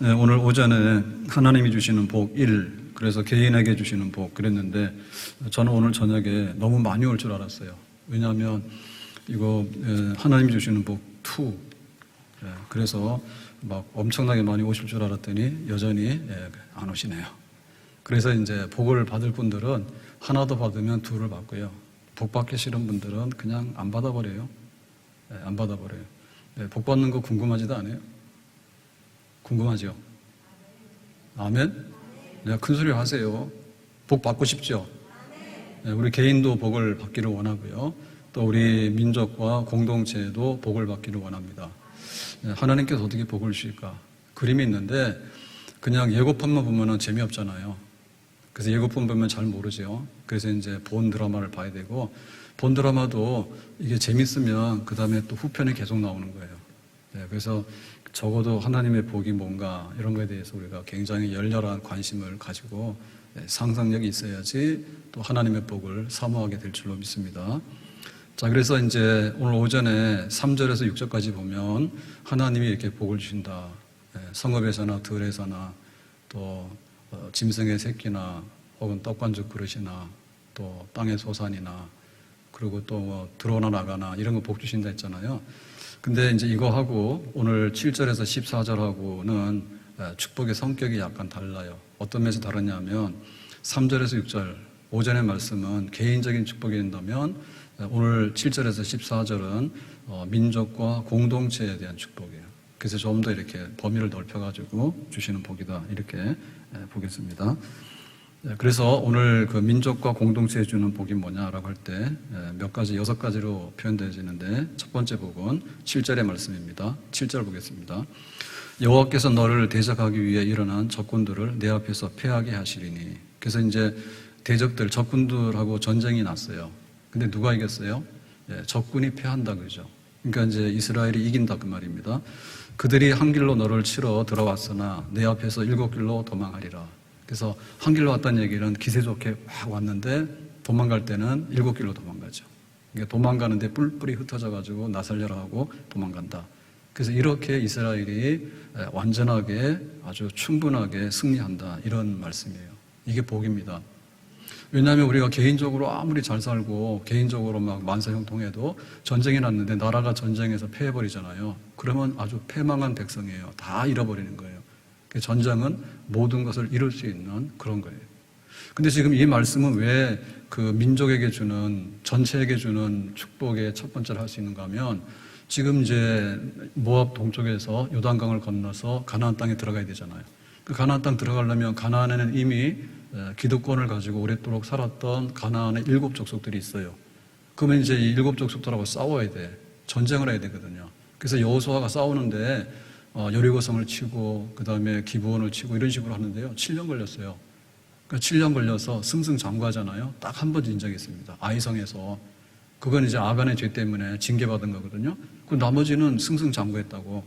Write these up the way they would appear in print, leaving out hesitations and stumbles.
네, 오늘 오전에 하나님이 주시는 복 1, 그래서 개인에게 주시는 복 그랬는데 저는 오늘 저녁에 너무 많이 올 줄 알았어요. 왜냐하면 이거 하나님이 주시는 복 2, 그래서 막 엄청나게 많이 오실 줄 알았더니 여전히 안 오시네요. 그래서 이제 복을 받을 분들은 하나 더 받으면 2를 받고요. 복 받기 싫은 분들은 그냥 안 받아버려요. 안 받아버려요. 복 받는 거 궁금하지도 않아요. 궁금하죠? 아멘? 네, 큰 소리 하세요. 복 받고 싶죠? 네, 우리 개인도 복을 받기를 원하고요. 또 우리 민족과 공동체도 복을 받기를 원합니다. 네, 하나님께서 어떻게 복을 주실까? 그림이 있는데 그냥 예고편만 보면 재미없잖아요. 그래서 예고편 보면 잘 모르죠. 그래서 이제 본 드라마를 봐야 되고, 본 드라마도 이게 재밌으면 그 다음에 또 후편이 계속 나오는 거예요. 네, 그래서 적어도 하나님의 복이 뭔가 이런 거에 대해서 우리가 굉장히 열렬한 관심을 가지고 상상력이 있어야지 또 하나님의 복을 사모하게 될 줄로 믿습니다. 자, 그래서 이제 오늘 오전에 3절에서 6절까지 보면 하나님이 이렇게 복을 주신다. 성읍에서나 들에서나 또 짐승의 새끼나 혹은 떡반죽 그릇이나 또 땅의 소산이나 그리고 또 뭐 들어오나 나가나 이런 거 복 주신다 했잖아요. 근데 이제 이거하고 오늘 7절에서 14절하고는 축복의 성격이 약간 달라요. 어떤 면에서 다르냐면 3절에서 6절, 오전의 말씀은 개인적인 축복이 된다면 오늘 7절에서 14절은 민족과 공동체에 대한 축복이에요. 그래서 좀 더 이렇게 범위를 넓혀가지고 주시는 복이다. 이렇게 보겠습니다. 그래서 오늘 그 민족과 공동체에 주는 복이 뭐냐라고 할 때 몇 가지, 6가지로 표현되어지는데 첫 번째 복은 7절의 말씀입니다. 7절 보겠습니다. 여호와께서 너를 대적하기 위해 일어난 적군들을 내 앞에서 패하게 하시리니. 그래서 이제 대적들, 적군들하고 전쟁이 났어요. 근데 누가 이겼어요? 적군이 패한다 그러죠. 그러니까 이제 이스라엘이 이긴다 그 말입니다. 그들이 한 길로 너를 치러 들어왔으나 내 앞에서 7길로 도망하리라. 그래서 한 길로 왔다는 얘기는 기세 좋게 막 왔는데 도망갈 때는 7길로 도망가죠. 그러니까 도망가는데 뿔뿔이 흩어져가지고 나 살려라 하고 도망간다. 그래서 이렇게 이스라엘이 완전하게 아주 충분하게 승리한다. 이런 말씀이에요. 이게 복입니다. 왜냐하면 우리가 개인적으로 아무리 잘 살고 개인적으로 막 만사형통해도 전쟁이 났는데 나라가 전쟁에서 패해버리잖아요. 그러면 아주 패망한 백성이에요. 다 잃어버리는 거예요. 전쟁은 모든 것을 이룰 수 있는 그런 거예요. 근데 지금 이 말씀은 왜 그 민족에게 주는, 전체에게 주는 축복의 첫 번째를 할 수 있는가 하면 지금 이제 모압 동쪽에서 요단강을 건너서 가나안 땅에 들어가야 되잖아요. 그 가나안 땅 들어가려면 가나안에는 이미 기득권을 가지고 오랫도록 살았던 가나안의 7 족속들이 있어요. 그러면 이제 이 7 족속들하고 싸워야 돼. 전쟁을 해야 되거든요. 그래서 여호수아가 싸우는데 여리고성을 치고 그 다음에 기브온을 치고 이런 식으로 하는데요. 7년 걸렸어요. 그러니까 7년 걸려서 승승장구하잖아요. 딱 한 번 진 적이 있습니다. 아이성에서. 그건 이제 아간의 죄 때문에 징계받은 거거든요. 그 나머지는 승승장구했다고.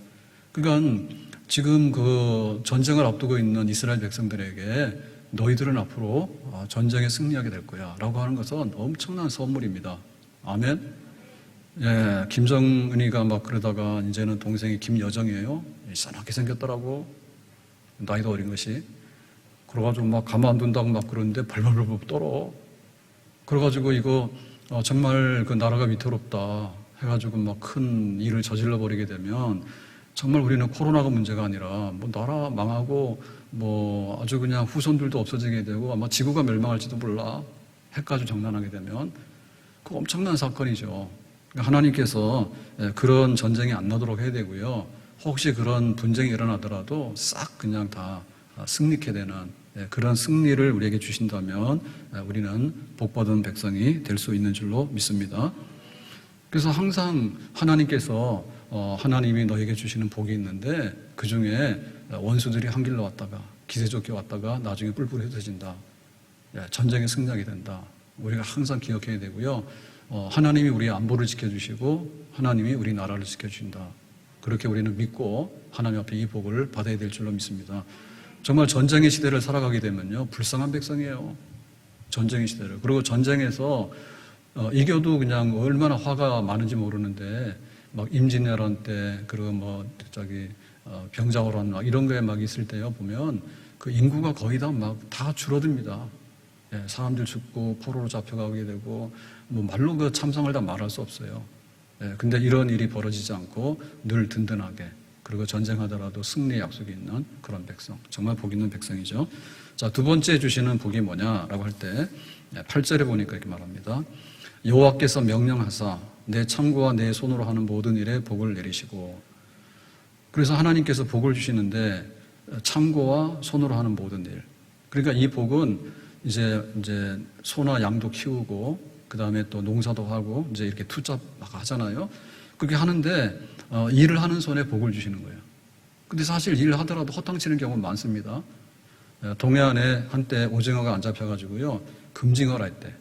그러니까 지금 그 전쟁을 앞두고 있는 이스라엘 백성들에게 너희들은 앞으로 전쟁에 승리하게 될 거야 라고 하는 것은 엄청난 선물입니다. 아멘. 예, 김정은이가 막 그러다가 이제는 동생이 김여정이에요. 이상하게 생겼더라고. 나이도 어린 것이. 그래가지고 막 가만 안 둔다고 막 그러는데 벌벌벌 떨어. 그래가지고 이거 정말 그 나라가 위태롭다 해가지고 막 큰 일을 저질러 버리게 되면 정말 우리는 코로나가 문제가 아니라 뭐 나라 망하고 뭐 아주 그냥 후손들도 없어지게 되고 아마 지구가 멸망할지도 몰라. 해까지 정난하게 되면 그 엄청난 사건이죠. 하나님께서 그런 전쟁이 안 나도록 해야 되고요. 혹시 그런 분쟁이 일어나더라도 싹 그냥 다 승리케 되는 그런 승리를 우리에게 주신다면 우리는 복받은 백성이 될 수 있는 줄로 믿습니다. 그래서 항상 하나님께서 하나님이 너에게 주시는 복이 있는데 그 중에 원수들이 한 길로 왔다가 기세 좋게 왔다가 나중에 뿔뿔이 흩어진다. 전쟁에 승리하게 된다. 우리가 항상 기억해야 되고요. 하나님이 우리의 안보를 지켜주시고 하나님이 우리 나라를 지켜주신다. 그렇게 우리는 믿고 하나님 앞에 이 복을 받아야 될 줄로 믿습니다. 정말 전쟁의 시대를 살아가게 되면요. 불쌍한 백성이에요. 전쟁의 시대를. 그리고 전쟁에서 이겨도 그냥 얼마나 화가 많은지 모르는데 막 임진왜란 때 그리고 뭐 병자호란 막 이런 거에 막 있을 때요 보면 그 인구가 거의 다 줄어듭니다. 예, 사람들 죽고 포로로 잡혀가게 되고 뭐 말로 그 참상을 다 말할 수 없어요. 예, 근데 이런 일이 벌어지지 않고 늘 든든하게 그리고 전쟁하더라도 승리의 약속이 있는 그런 백성, 정말 복 있는 백성이죠. 자, 두 번째 주시는 복이 뭐냐라고 할 때 8절에 보니까 이렇게 말합니다. 여호와께서 명령하사 내 창고와 내 손으로 하는 모든 일에 복을 내리시고. 그래서 하나님께서 복을 주시는데 창고와 손으로 하는 모든 일. 그러니까 이 복은 이제 소나 양도 키우고 그 다음에 또 농사도 하고 이제 이렇게 투자 막 하잖아요. 그렇게 하는데 일을 하는 손에 복을 주시는 거예요. 근데 사실 일을 하더라도 허탕치는 경우는 많습니다. 동해안에 한때 오징어가 안 잡혀가지고요 금징어를 할 때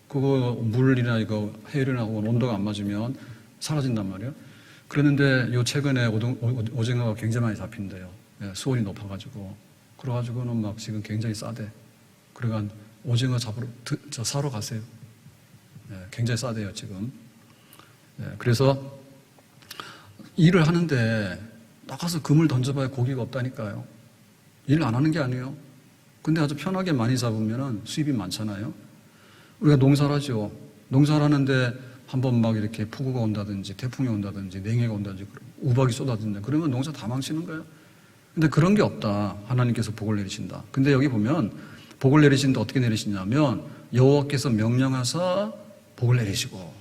그거 물이나 이거 해류나 혹은 온도가 안 맞으면 사라진단 말이에요. 그랬는데 요 최근에 오징어가 굉장히 많이 잡힌대요. 수온이 높아가지고. 그래가지고는 막 지금 굉장히 싸대. 그러니까 오징어 사러 가세요. 굉장히 싸대요, 지금. 그래서 일을 하는데 나가서 금을 던져봐야 고기가 없다니까요. 일 안 하는 게 아니에요. 근데 아주 편하게 많이 잡으면 수입이 많잖아요. 우리가 농사를 하죠. 농사를 하는데 한번 막 이렇게 폭우가 온다든지 태풍이 온다든지 냉해가 온다든지 우박이 쏟아진다. 그러면 농사 다 망치는 거예요. 근데 그런 게 없다. 하나님께서 복을 내리신다. 근데 여기 보면 복을 내리시는데 어떻게 내리시냐면 여호와께서 명령하사 복을 내리시고.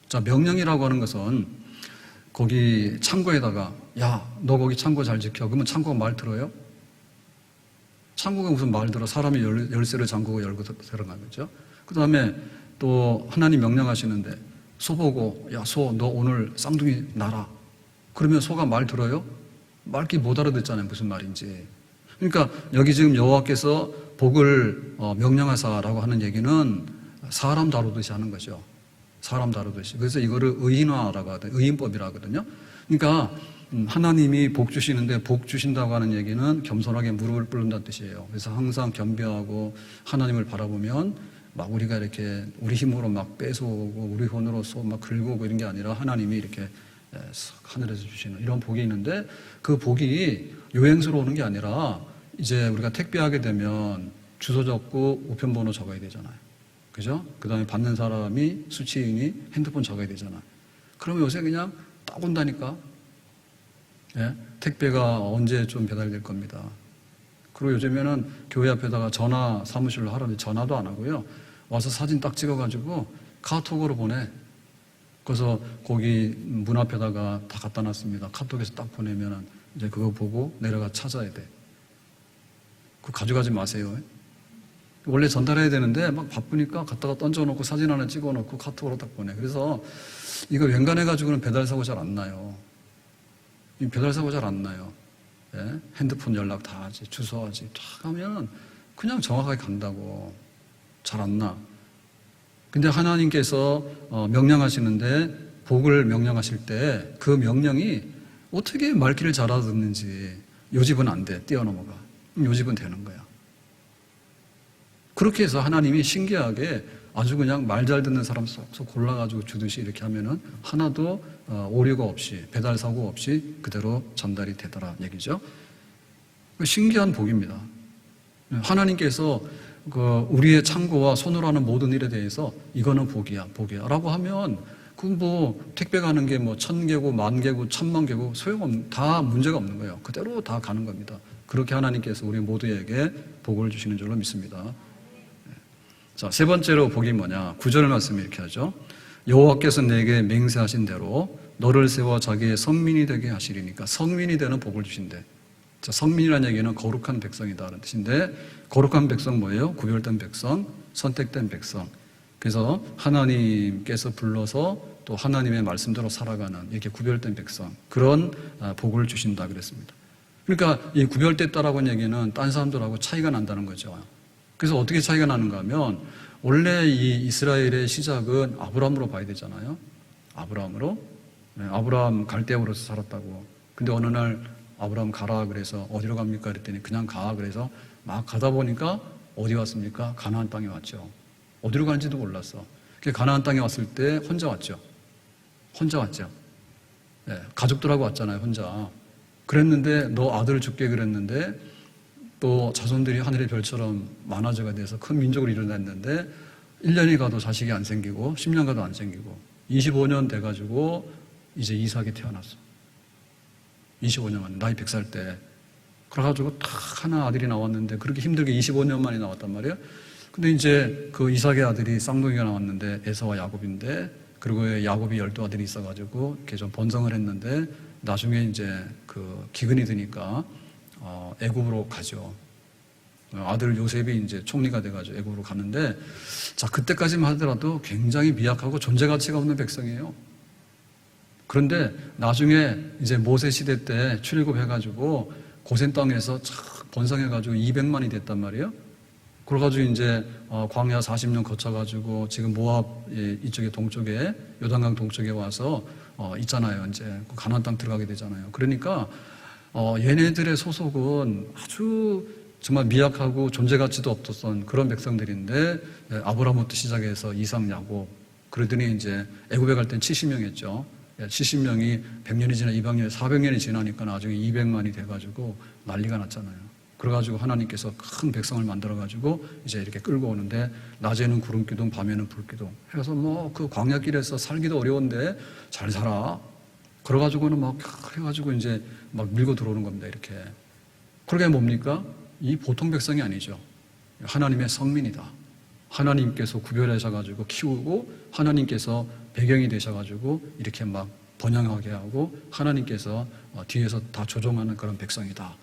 자, 명령이라고 하는 것은 거기 창고에다가 야, 너 거기 창고 잘 지켜. 그러면 창고가 말 들어요? 창고가 무슨 말 들어? 사람이 열쇠를 잠그고 열고 들어가겠죠. 그 다음에 또 하나님 명령하시는데 소 보고 야, 소 너 오늘 쌍둥이 낳아라. 그러면 소가 말 들어요? 말귀 못 알아듣잖아요. 무슨 말인지. 그러니까 여기 지금 여호와께서 복을 명령하사라고 하는 얘기는 사람 다루듯이 하는 거죠. 사람 다루듯이. 그래서 이거를 의인화라고 하거든요. 의인법이라고 하거든요. 그러니까 하나님이 복 주시는데 복 주신다고 하는 얘기는 겸손하게 무릎을 꿇는다는 뜻이에요. 그래서 항상 겸비하고 하나님을 바라보면 막 우리가 이렇게 우리 힘으로 막 뺏어오고 우리 손으로 막 긁어오고 이런 게 아니라 하나님이 이렇게 하늘에서 주시는 이런 복이 있는데 그 복이 요행수로 오는 게 아니라 이제 우리가 택배하게 되면 주소 적고 우편번호 적어야 되잖아요. 그죠? 그 다음에 받는 사람이 수취인이 핸드폰 적어야 되잖아요. 그러면 요새 그냥 딱 온다니까. 예? 택배가 언제 좀 배달될 겁니다. 그리고 요즘에는 교회 앞에다가 전화 사무실로 하라는데 전화도 안 하고요. 와서 사진 딱 찍어가지고 카톡으로 보내. 그래서 거기 문 앞에다가 다 갖다 놨습니다. 카톡에서 딱 보내면은 이제 그거 보고 내려가 찾아야 돼. 그거 가져가지 마세요. 원래 전달해야 되는데 막 바쁘니까 갖다가 던져놓고 사진 하나 찍어놓고 카톡으로 딱 보내. 그래서 이거 웬간해가지고는 배달사고 잘 안 나요. 배달사고 잘 안 나요. 예? 핸드폰 연락 다 하지, 주소 하지. 딱 하면 그냥 정확하게 간다고. 잘 안 나. 근데 하나님께서 명령하시는데 복을 명령하실 때 그 명령이 어떻게 말귀를 잘 알아듣는지 요 집은 안 돼. 뛰어넘어가. 요 집은 되는 거야. 그렇게 해서 하나님이 신기하게 아주 그냥 말 잘 듣는 사람 쏙쏙 골라가지고 주듯이 이렇게 하면은 하나도 오류가 없이 배달 사고 없이 그대로 전달이 되더라 얘기죠. 신기한 복입니다. 하나님께서 우리의 창고와 손으로 하는 모든 일에 대해서 이거는 복이야 라고 하면 그 뭐 택배 가는 게 뭐 1000개고 10,000개고 10,000,000개고 다 문제가 없는 거예요. 그대로 다 가는 겁니다. 그렇게 하나님께서 우리 모두에게 복을 주시는 줄로 믿습니다. 자, 세 번째로 복이 뭐냐? 9절 말씀이 이렇게 하죠. 여호와께서 내게 맹세하신 대로 너를 세워 자기의 성민이 되게 하시리니까. 성민이 되는 복을 주신대. 자, 성민이라는 얘기는 거룩한 백성이다라는 뜻인데, 거룩한 백성 뭐예요? 구별된 백성, 선택된 백성. 그래서 하나님께서 불러서 또 하나님의 말씀대로 살아가는 이렇게 구별된 백성, 그런 복을 주신다 그랬습니다. 그러니까 이 구별됐다라고 하는 얘기는 딴 사람들하고 차이가 난다는 거죠. 그래서 어떻게 차이가 나는가 하면 원래 이 이스라엘의 시작은 아브라함으로 봐야 되잖아요. 아브라함으로. 아브라함 갈대아우로서 살았다고. 근데 어느 날 아브라함 가라 그래서 어디로 갑니까? 그랬더니 그냥 가 그래서 막 가다 보니까 어디 왔습니까? 가나안 땅에 왔죠. 어디로 가는지도 몰랐어. 가나안 땅에 왔을 때 혼자 왔죠. 혼자 왔죠. 네, 가족들하고 왔잖아요. 혼자. 그랬는데 너 아들을 줄게 그랬는데 또 자손들이 하늘의 별처럼 많아져가 돼서 큰 민족을 이뤄냈는데 1년이 가도 자식이 안 생기고 10년 가도 안 생기고 25년 돼가지고 이제 이삭이 태어났어. 25년 만에 나이 100살 때. 그래가지고 딱 하나 아들이 나왔는데 그렇게 힘들게 25년 만에 나왔단 말이에요. 근데 이제 그 이삭의 아들이 쌍둥이가 나왔는데 에서와 야곱인데 그리고 야곱이 12아들이 있어가지고 이렇게 좀 번성을 했는데 나중에 이제 그 기근이 드니까 애굽으로 가죠. 아들 요셉이 이제 총리가 돼가지고 애굽으로 가는데 자 그때까지만 하더라도 굉장히 미약하고 존재 가치가 없는 백성이에요. 그런데 나중에 이제 모세 시대 때 출애굽해가지고 고센 땅에서 착 번성해가지고 200만이 됐단 말이에요. 그래가지고 이제 광야 40년 거쳐가지고 지금 모압 이쪽에 동쪽에 요단강 동쪽에 와서 있잖아요. 이제 가나안 땅 들어가게 되잖아요. 그러니까 얘네들의 소속은 아주 정말 미약하고 존재 가치도 없었던 그런 백성들인데 아브라함부터 시작해서 이삭, 야곱 그러더니 이제 애굽에 갈 땐 70명이었죠. 70명이 100년이 지나 200년이 400년이 지나니까 나중에 200만이 돼가지고 난리가 났잖아요. 그래가지고 하나님께서 큰 백성을 만들어가지고 이제 이렇게 끌고 오는데 낮에는 구름 기둥, 밤에는 불 기둥 해서 뭐 그 광야길에서 살기도 어려운데 잘 살아. 그래가지고는 막 해가지고 이제 막 밀고 들어오는 겁니다. 이렇게. 그러게 뭡니까? 이 보통 백성이 아니죠. 하나님의 성민이다. 하나님께서 구별하셔가지고 키우고 하나님께서 배경이 되셔가지고 이렇게 막 번영하게 하고 하나님께서 뒤에서 다 조종하는 그런 백성이다.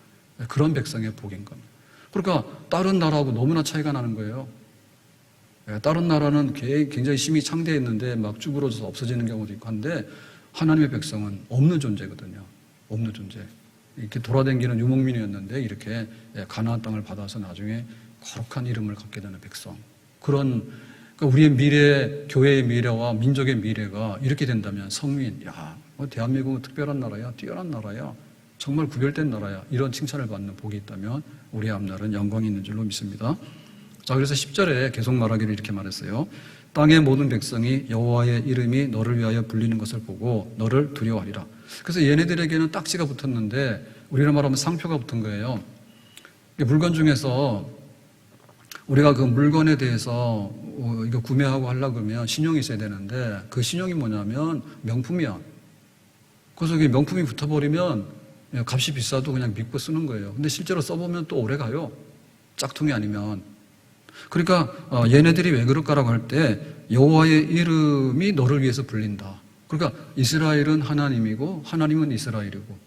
그런 백성의 복인 겁니다. 그러니까 다른 나라하고 너무나 차이가 나는 거예요. 다른 나라는 굉장히 심히 창대했는데 막 쭈그러져서 없어지는 경우도 있고 한데 하나님의 백성은 없는 존재거든요. 없는 존재. 이렇게 돌아다니는 유목민이었는데 이렇게 가나안 땅을 받아서 나중에 거룩한 이름을 갖게 되는 백성. 그러니까 우리의 미래, 교회의 미래와 민족의 미래가 이렇게 된다면 성민, 대한민국은 특별한 나라야, 뛰어난 나라야, 정말 구별된 나라야. 이런 칭찬을 받는 복이 있다면 우리의 앞날은 영광이 있는 줄로 믿습니다. 자, 그래서 10절에 계속 말하기를 이렇게 말했어요. 땅의 모든 백성이 여호와의 이름이 너를 위하여 불리는 것을 보고 너를 두려워하리라. 그래서 얘네들에게는 딱지가 붙었는데 우리로 말하면 상표가 붙은 거예요. 물건 중에서 우리가 그 물건에 대해서 이거 구매하고 하려고 그러면 신용이 있어야 되는데 그 신용이 뭐냐면 명품이야. 그래서 이게 명품이 붙어버리면 값이 비싸도 그냥 믿고 쓰는 거예요. 근데 실제로 써보면 또 오래 가요. 짝퉁이 아니면. 그러니까 얘네들이 왜 그럴까라고 할 때 여호와의 이름이 너를 위해서 불린다. 그러니까 이스라엘은 하나님이고 하나님은 이스라엘이고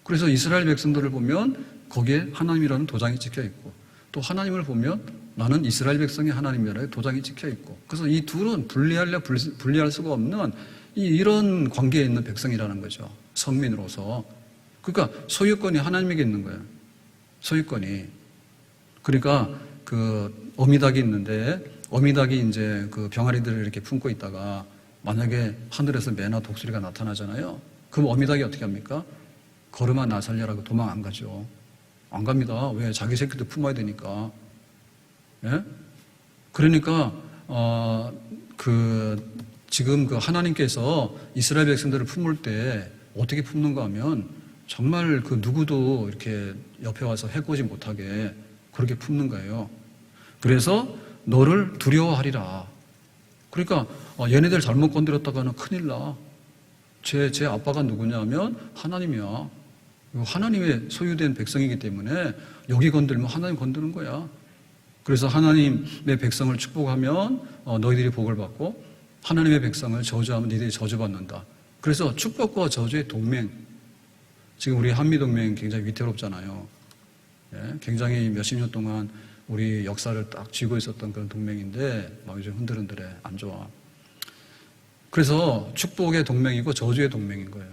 그래서 이스라엘 백성들을 보면 거기에 하나님이라는 도장이 찍혀 있고 또 하나님을 보면 나는 이스라엘 백성의 하나님이라는 도장이 찍혀 있고 그래서 이 둘은 분리할 수가 없는 이런 관계에 있는 백성이라는 거죠. 성민으로서. 그러니까 소유권이 하나님에게 있는 거예요. 소유권이. 그러니까 그 어미닭이 있는데 어미닭이 이제 그 병아리들을 이렇게 품고 있다가 만약에 하늘에서 매나 독수리가 나타나잖아요. 그럼 어미닭이 어떻게 합니까? 걸음아 나 살려라고 도망 안 가죠. 안 갑니다. 왜? 자기 새끼도 품어야 되니까. 예? 그러니까 지금 그 하나님께서 이스라엘 백성들을 품을 때 어떻게 품는가 하면 정말 그 누구도 이렇게 옆에 와서 해코지 못하게 그렇게 품는 거예요. 그래서 너를 두려워하리라. 그러니까 얘네들 잘못 건드렸다가는 큰일 나. 제 아빠가 누구냐면 하나님이야. 하나님의 소유된 백성이기 때문에 여기 건들면 하나님 건드는 거야. 그래서 하나님의 백성을 축복하면 너희들이 복을 받고 하나님의 백성을 저주하면 너희들이 저주받는다. 그래서 축복과 저주의 동맹. 지금 우리 한미동맹 굉장히 위태롭잖아요. 예? 굉장히 몇십 년 동안 우리 역사를 딱 쥐고 있었던 그런 동맹인데 막 요즘 흔들흔들해. 안 좋아. 그래서 축복의 동맹이고 저주의 동맹인 거예요.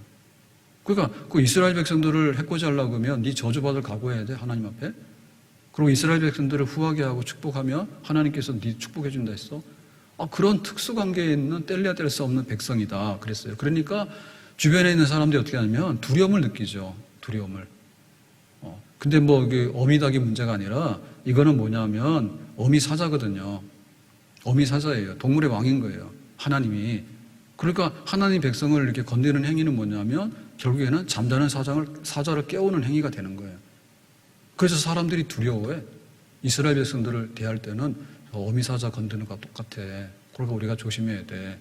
그러니까 그 이스라엘 백성들을 해코지하려고 하면 네 저주받을 각오해야 돼. 하나님 앞에. 그리고 이스라엘 백성들을 후하게 하고 축복하면 하나님께서 네 축복해 준다 했어. 그런 특수관계에 있는 뗄래야 뗄 수 없는 백성이다 그랬어요. 그러니까 주변에 있는 사람들이 어떻게 하냐면 두려움을 느끼죠. 두려움을. 근데 뭐 이게 어미닭이 문제가 아니라 이거는 뭐냐면 어미사자거든요. 어미사자예요. 동물의 왕인 거예요. 하나님이. 그러니까 하나님 백성을 이렇게 건드리는 행위는 뭐냐면 결국에는 잠자는 사자를 깨우는 행위가 되는 거예요. 그래서 사람들이 두려워해. 이스라엘 백성들을 대할 때는 어미사자 건드는 것과 똑같아. 그러니까 우리가 조심해야 돼.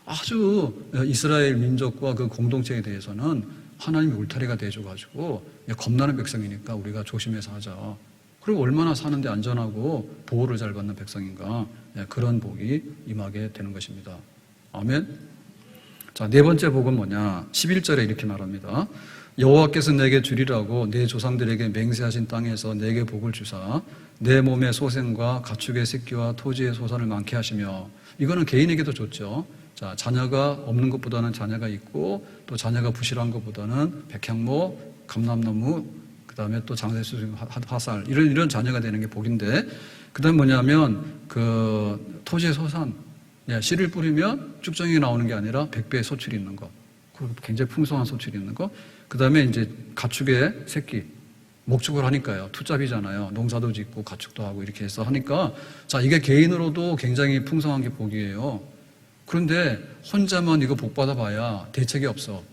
아주 이스라엘 민족과 그 공동체에 대해서는 하나님이 울타리가 되어줘가지고 겁나는 백성이니까 우리가 조심해서 하자. 그리고 얼마나 사는데 안전하고 보호를 잘 받는 백성인가. 그런 복이 임하게 되는 것입니다. 아멘. 자, 네 번째 복은 뭐냐? 11절에 이렇게 말합니다. 여호와께서 내게 주리라고 내 조상들에게 맹세하신 땅에서 내게 복을 주사 내 몸의 소생과 가축의 새끼와 토지의 소산을 많게 하시며. 이거는 개인에게도 좋죠. 자, 자녀가 없는 것보다는 자녀가 있고 또 자녀가 부실한 것보다는 백향목, 감람나무, 그 다음에 또 장세수, 화살 이런 자녀가 되는 게 복인데, 그 다음에 뭐냐면 그 토지의 소산, 씨를 뿌리면 쭉정이 나오는 게 아니라 100배의 소출이 있는 거, 굉장히 풍성한 소출이 있는 거. 그 다음에 이제 가축의 새끼, 목축을 하니까요. 투잡이잖아요. 농사도 짓고 가축도 하고 이렇게 해서 하니까, 자, 이게 개인으로도 굉장히 풍성한 게 복이에요. 그런데 혼자만 이거 복 받아봐야 대책이 없어.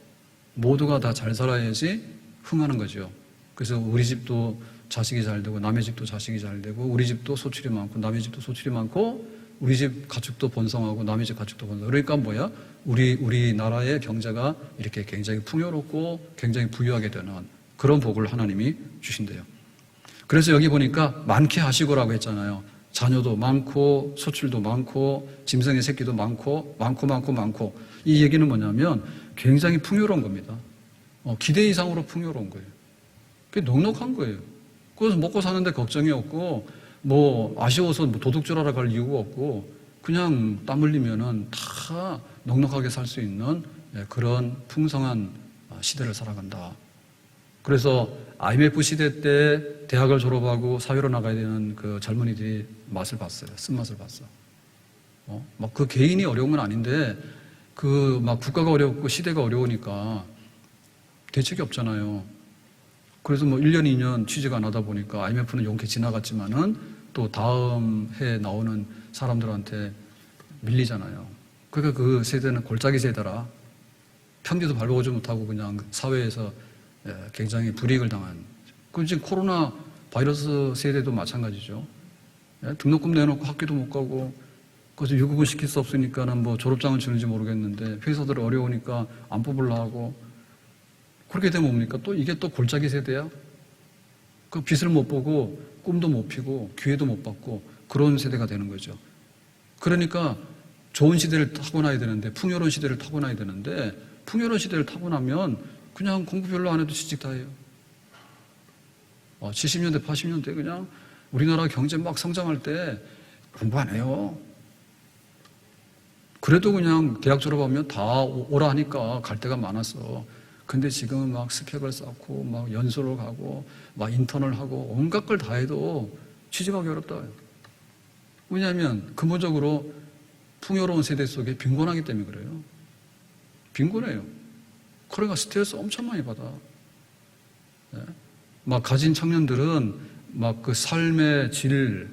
모두가 다 잘 살아야지 흥하는 거죠. 그래서 우리 집도 자식이 잘 되고 남의 집도 자식이 잘 되고 우리 집도 소출이 많고 남의 집도 소출이 많고 우리 집 가축도 번성하고 남의 집 가축도 번성하고. 그러니까 뭐야? 우리나라의 경제가 이렇게 굉장히 풍요롭고 굉장히 부유하게 되는 그런 복을 하나님이 주신대요. 그래서 여기 보니까 많게 하시고라고 했잖아요. 자녀도 많고 소출도 많고 짐승의 새끼도 많고. 이 얘기는 뭐냐면 굉장히 풍요로운 겁니다. 기대 이상으로 풍요로운 거예요. 그게 넉넉한 거예요. 그래서 먹고 사는데 걱정이 없고 뭐 아쉬워서 도둑질하러 갈 이유가 없고 그냥 땀 흘리면은 다 넉넉하게 살 수 있는 그런 풍성한 시대를 살아간다. 그래서 IMF 시대 때 대학을 졸업하고 사회로 나가야 되는 그 젊은이들이 맛을 봤어요. 쓴맛을 봤어. 막 그 개인이 어려운 건 아닌데 그 막 국가가 어렵고 시대가 어려우니까 대책이 없잖아요. 그래서 뭐 1년, 2년 취직 안 하다 보니까 IMF는 용케 지나갔지만은 또 다음 해에 나오는 사람들한테 밀리잖아요. 그러니까 그 세대는 골짜기 세대라. 편지도 밟아오지 못하고 그냥 사회에서 굉장히 불이익을 당한. 그럼 지금 코로나 바이러스 세대도 마찬가지죠. 등록금 내놓고 학교도 못 가고, 그래서 유급은 시킬 수 없으니까는 뭐 졸업장은 주는지 모르겠는데, 회사들 어려우니까 안 뽑으려 하고, 그렇게 되면 뭡니까? 또 이게 또 골짜기 세대야? 그 빛을 못 보고, 꿈도 못 피고, 기회도 못 받고, 그런 세대가 되는 거죠. 그러니까 좋은 시대를 타고나야 되는데, 풍요로운 시대를 타고나야 되는데, 풍요로운 시대를 타고나면 그냥 공부 별로 안 해도 취직 다 해요. 70년대, 80년대 그냥 우리나라 경제 막 성장할 때 공부 안 해요. 그래도 그냥 대학 졸업하면 다 오라 하니까 갈 데가 많았어. 근데 지금은 막 스펙을 쌓고, 막 연수를 가고, 막 인턴을 하고, 온갖 걸 다 해도 취직하기 어렵다. 왜냐하면 근본적으로 풍요로운 세대 속에 빈곤하기 때문에 그래요. 빈곤해요. 그러니까 스트레스 엄청 많이 받아. 막 가진 청년들은 막 그 삶의 질,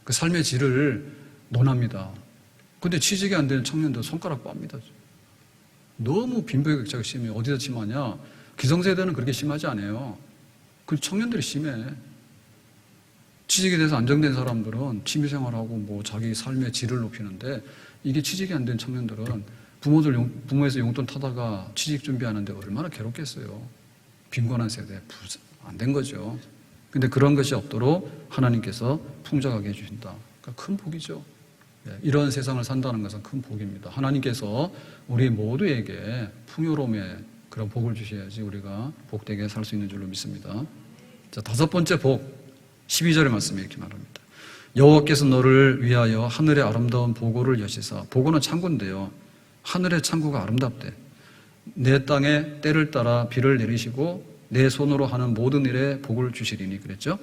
그 삶의 질을 논합니다. 근데 취직이 안 되는 청년들 손가락 빱니다. 너무 빈부격차가 심해요. 어디서 심하냐? 기성세대는 그렇게 심하지 않아요. 그 청년들이 심해. 취직에 대해서 안정된 사람들은 취미생활하고 뭐 자기 삶의 질을 높이는데, 이게 취직이 안 된 청년들은 부모에서 용돈 타다가 취직 준비하는데 얼마나 괴롭겠어요. 빈곤한 세대, 안 된 거죠. 근데 그런 것이 없도록 하나님께서 풍족하게 해주신다. 그러니까 큰 복이죠. 이런 세상을 산다는 것은 큰 복입니다. 하나님께서 우리 모두에게 풍요로움의 그런 복을 주셔야지 우리가 복되게 살 수 있는 줄로 믿습니다. 자, 다섯 번째 복, 12절의 말씀에 이렇게 말합니다. 여호와께서 너를 위하여 하늘의 아름다운 보고를 여시사. 보고는 창고인데요. 하늘의 창고가 아름답대. 내 땅에 때를 따라 비를 내리시고 내 손으로 하는 모든 일에 복을 주시리니. 그랬죠?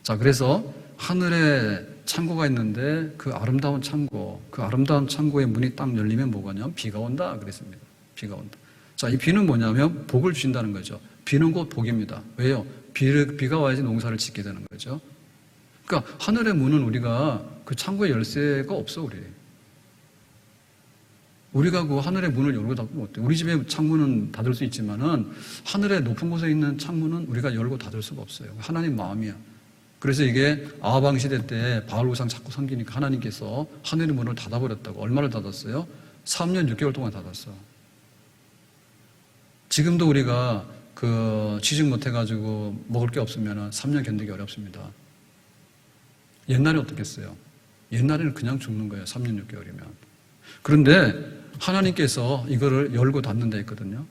자, 그래서 하늘에 창고가 있는데 그 아름다운 창고의 문이 딱 열리면 뭐가냐? 비가 온다 그랬습니다. 비가 온다. 자, 이 비는 뭐냐면 복을 주신다는 거죠. 비는 곧 복입니다. 왜요? 비가 와야지 농사를 짓게 되는 거죠. 그러니까 하늘의 문은 우리가 그 창고의 열쇠가 없어. 우리가 그 하늘의 문을 열고 닫으면 어때요? 우리 집의 창문은 닫을 수 있지만은 하늘의 높은 곳에 있는 창문은 우리가 열고 닫을 수가 없어요. 하나님 마음이야. 그래서 이게 아하방 시대 때 바알 우상 자꾸 섬기니까 하나님께서 하늘의 문을 닫아버렸다고. 얼마를 닫았어요? 3년 6개월 동안 닫았어. 지금도 우리가 그 취직 못해가지고 먹을 게 없으면 3년 견디기 어렵습니다. 옛날에 어떻겠어요? 옛날에는 그냥 죽는 거예요. 3년 6개월이면. 그런데 하나님께서 이거를 열고 닫는다 했거든요.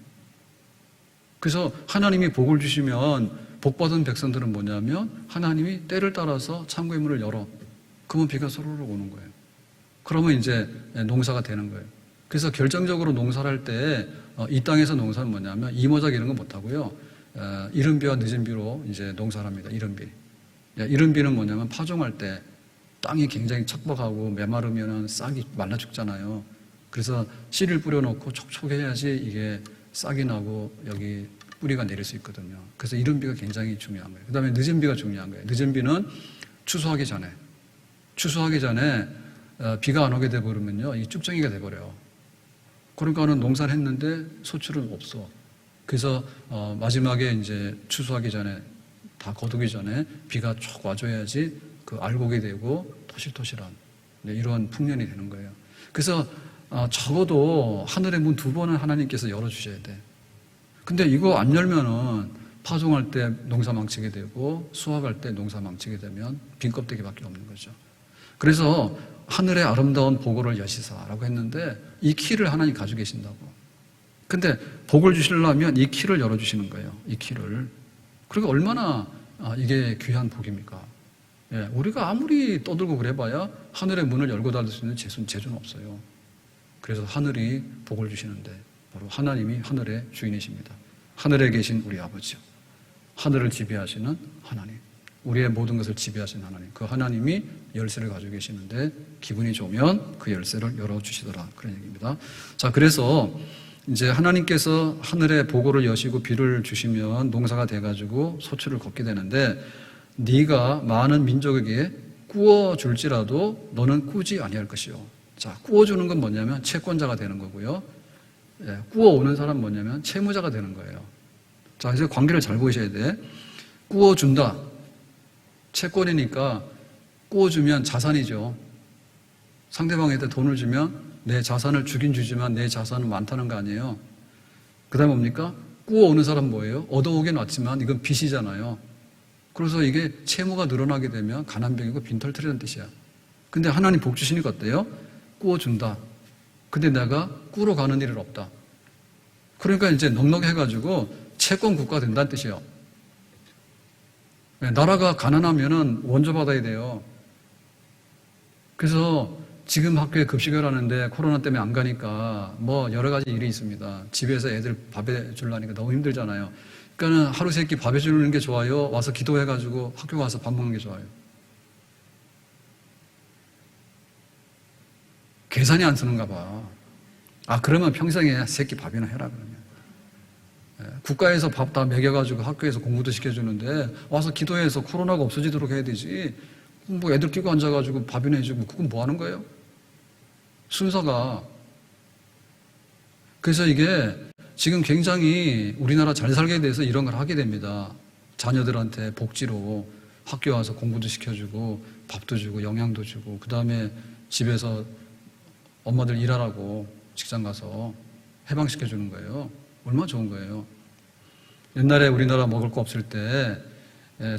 그래서 하나님이 복을 주시면 복받은 백성들은 뭐냐면 하나님이 때를 따라서 창고의 문을 열어. 그러면 비가 소로록 오는 거예요. 그러면 이제 농사가 되는 거예요. 그래서 결정적으로 농사를 할 때 이 땅에서 농사는 뭐냐면 이모작 이런 거 못하고요. 이른 비와 늦은 비로 이제 농사를 합니다. 이른 비. 이른 비는 뭐냐면 파종할 때 땅이 굉장히 척박하고 메마르면 싹이 말라 죽잖아요. 그래서 씨를 뿌려놓고 촉촉해야지 이게 싹이 나고 여기 뿌리가 내릴 수 있거든요. 그래서 이른 비가 굉장히 중요한 거예요. 그 다음에 늦은 비가 중요한 거예요. 늦은 비는 추수하기 전에 비가 안 오게 돼버리면요, 이 쭉정이가 돼버려요. 그러니까는 농사를 했는데 소출은 없어. 그래서 마지막에 이제 추수하기 전에 다 거두기 전에 비가 쭉 와줘야지 그 알곡이 되고 토실토실한 이런 풍년이 되는 거예요. 그래서 적어도 하늘의 문 2번은 하나님께서 열어주셔야 돼. 근데 이거 안 열면은 파종할 때 농사 망치게 되고 수확할 때 농사 망치게 되면 빈 껍데기밖에 없는 거죠. 그래서 하늘의 아름다운 보고를 여시사라고 했는데 이 키를 하나님 가지고 계신다고. 근데 복을 주시려면 이 키를 열어주시는 거예요. 이 키를. 그러니까 얼마나 이게 귀한 복입니까? 예, 우리가 아무리 떠들고 그래봐야 하늘의 문을 열고 닫을 수 있는 재주는 없어요. 그래서 하늘이 복을 주시는데 바로 하나님이 하늘의 주인이십니다. 하늘에 계신 우리 아버지요. 하늘을 지배하시는 하나님. 우리의 모든 것을 지배하신 하나님. 그 하나님이 열쇠를 가지고 계시는데 기분이 좋으면 그 열쇠를 열어주시더라. 그런 얘기입니다. 자, 그래서 이제 하나님께서 하늘의 보고를 여시고 비를 주시면 농사가 돼가지고 소출을 걷게 되는데 네가 많은 민족에게 꾸어줄지라도 너는 꾸지 아니할 것이요. 자, 꾸어주는 건 뭐냐면 채권자가 되는 거고요. 예, 꾸어오는 사람 뭐냐면 채무자가 되는 거예요. 자, 그래서 관계를 잘 보셔야 돼. 꾸어준다. 채권이니까 꾸어주면 자산이죠. 상대방한테 돈을 주면 내 자산을 주긴 주지만 내 자산은 많다는 거 아니에요. 그 다음에 뭡니까? 꾸어오는 사람 뭐예요? 얻어오긴 왔지만 이건 빚이잖아요. 그래서 이게 채무가 늘어나게 되면 가난병이고 빈털터리라는 뜻이야. 근데 하나님 복 주시니까 어때요? 꾸어준다. 근데 내가 꾸러 가는 일은 없다. 그러니까 이제 넉넉해가지고 채권 국가가 된다는 뜻이에요. 나라가 가난하면은 원조 받아야 돼요. 그래서 지금 학교에 급식을 하는데 코로나 때문에 안 가니까 뭐 여러 가지 일이 있습니다. 집에서 애들 밥 해주려니까 너무 힘들잖아요. 그러니까는 하루 세 끼 밥 해주는 게 좋아요? 와서 기도해가지고 학교 가서 밥 먹는 게 좋아요? 계산이 안 쓰는가 봐. 그러면 평생에 세 끼 밥이나 해라, 그러면. 국가에서 밥 다 먹여가지고 학교에서 공부도 시켜주는데 와서 기도해서 코로나가 없어지도록 해야 되지. 뭐 애들 끼고 앉아가지고 밥이나 해주고 그건 뭐 하는 거예요? 순서가. 그래서 이게 지금 굉장히 우리나라 잘 살게 돼서 이런 걸 하게 됩니다. 자녀들한테 복지로 학교 와서 공부도 시켜주고 밥도 주고 영양도 주고 그 다음에 집에서 엄마들 일하라고 직장 가서 해방시켜주는 거예요. 얼마나 좋은 거예요. 옛날에 우리나라 먹을 거 없을 때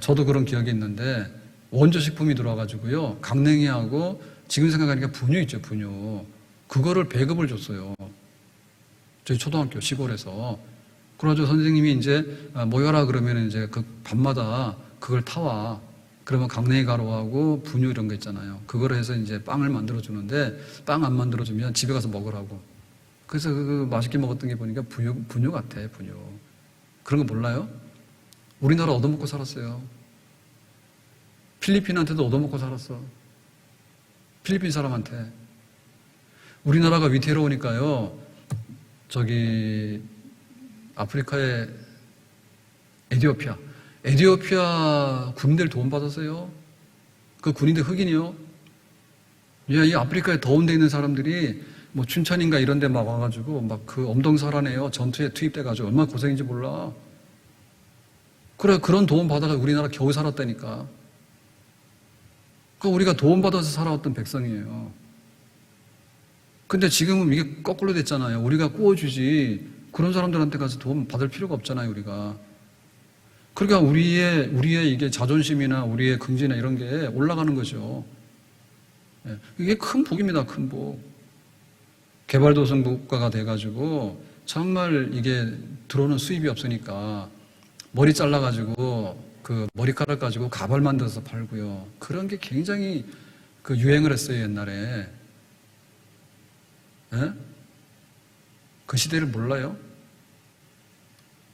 저도 그런 기억이 있는데 원조 식품이 들어와가지고요. 강냉이하고 지금 생각하니까 분유 있죠, 분유. 그거를 배급을 줬어요. 저희 초등학교 시골에서. 그래가지고 선생님이 이제 모여라 그러면 이제 그 밤마다 그걸 타와. 그러면 강냉이 가루하고 분유 이런 거 있잖아요. 그걸 해서 이제 빵을 만들어 주는데 빵 안 만들어 주면 집에 가서 먹으라고. 그래서 그 맛있게 먹었던 게 보니까 분유 같아, 분유. 그런 거 몰라요? 우리나라 얻어먹고 살았어요. 필리핀한테도 얻어먹고 살았어. 필리핀 사람한테. 우리나라가 위태로우니까요. 저기 아프리카의 에티오피아 군인들 도움 받았어요. 그 군인들 흑인이요. 이 아프리카에 더운 데 있는 사람들이 뭐 춘천인가 이런 데 막 와가지고 막 그 엄동설하네요. 전투에 투입돼가지고 얼마나 고생인지 몰라. 그래, 그런 도움 받아서 우리나라 겨우 살았다니까. 그 우리가 도움 받아서 살아왔던 백성이에요. 근데 지금은 이게 거꾸로 됐잖아요. 우리가 구워주지 그런 사람들한테 가서 도움 받을 필요가 없잖아요, 우리가. 그러니까 우리의 이게 자존심이나 우리의 긍지나 이런 게 올라가는 거죠. 이게 큰 복입니다, 큰 복. 개발도상 국가가 돼가지고 정말 이게 들어오는 수입이 없으니까 머리 잘라가지고 그 머리카락 가지고 가발 만들어서 팔고요. 그런 게 굉장히 그 유행을 했어요, 옛날에. 예? 그 시대를 몰라요?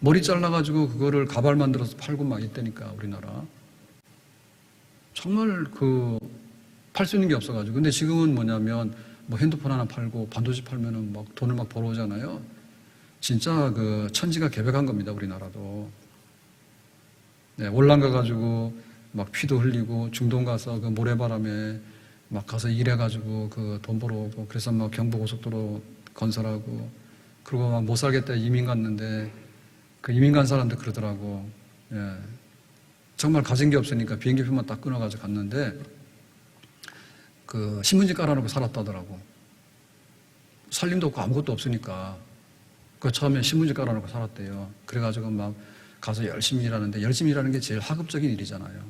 머리 잘라가지고 그거를 가발 만들어서 팔고 막 이때니까, 우리나라. 정말 팔 수 있는 게 없어가지고. 근데 지금은 뭐냐면, 뭐 핸드폰 하나 팔고 반도체 팔면은 막 돈을 막 벌어오잖아요. 진짜 그 천지가 개벽한 겁니다, 우리나라도. 네, 올란 가가지고 막 피도 흘리고 중동 가서 그 모래바람에 막 가서 일해가지고 그 돈 벌어오고 그래서 막 경부고속도로 건설하고 그리고 막 못 살겠다 이민 갔는데 그 이민 간 사람들 그러더라고. 예. 정말 가진 게 없으니까 비행기표만 딱 끊어가지고 갔는데 그 신문지 깔아놓고 살았다더라고. 살림도 없고 아무것도 없으니까. 그 처음에 신문지 깔아놓고 살았대요. 그래가지고 막 가서 열심히 일하는데 열심히 일하는 게 제일 하급적인 일이잖아요.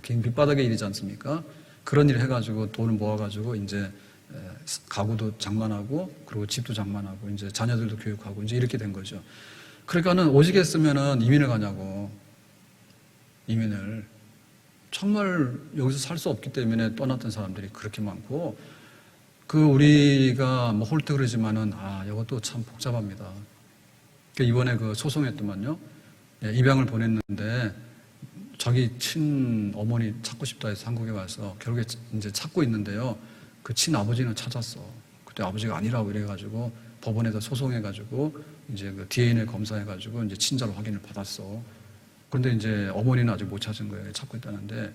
밑바닥의 일이지 않습니까? 그런 일 해가지고 돈을 모아가지고 이제 가구도 장만하고 그리고 집도 장만하고 이제 자녀들도 교육하고 이제 이렇게 된 거죠. 그러니까는 오직 했으면은 이민을 가냐고. 이민을. 정말 여기서 살 수 없기 때문에 떠났던 사람들이 그렇게 많고 우리가 뭐 홀트 그러지만은 이것도 참 복잡합니다. 이번에 소송했더만요. 입양을 보냈는데 자기 친어머니 찾고 싶다 해서 한국에 와서 결국에 이제 찾고 있는데요. 그 친아버지는 찾았어. 그때 아버지가 아니라고 이래가지고 법원에다 소송해가지고 이제 그 DNA 검사해가지고 이제 친자로 확인을 받았어. 그런데 이제 어머니는 아직 못 찾은 거예요. 찾고 있다는데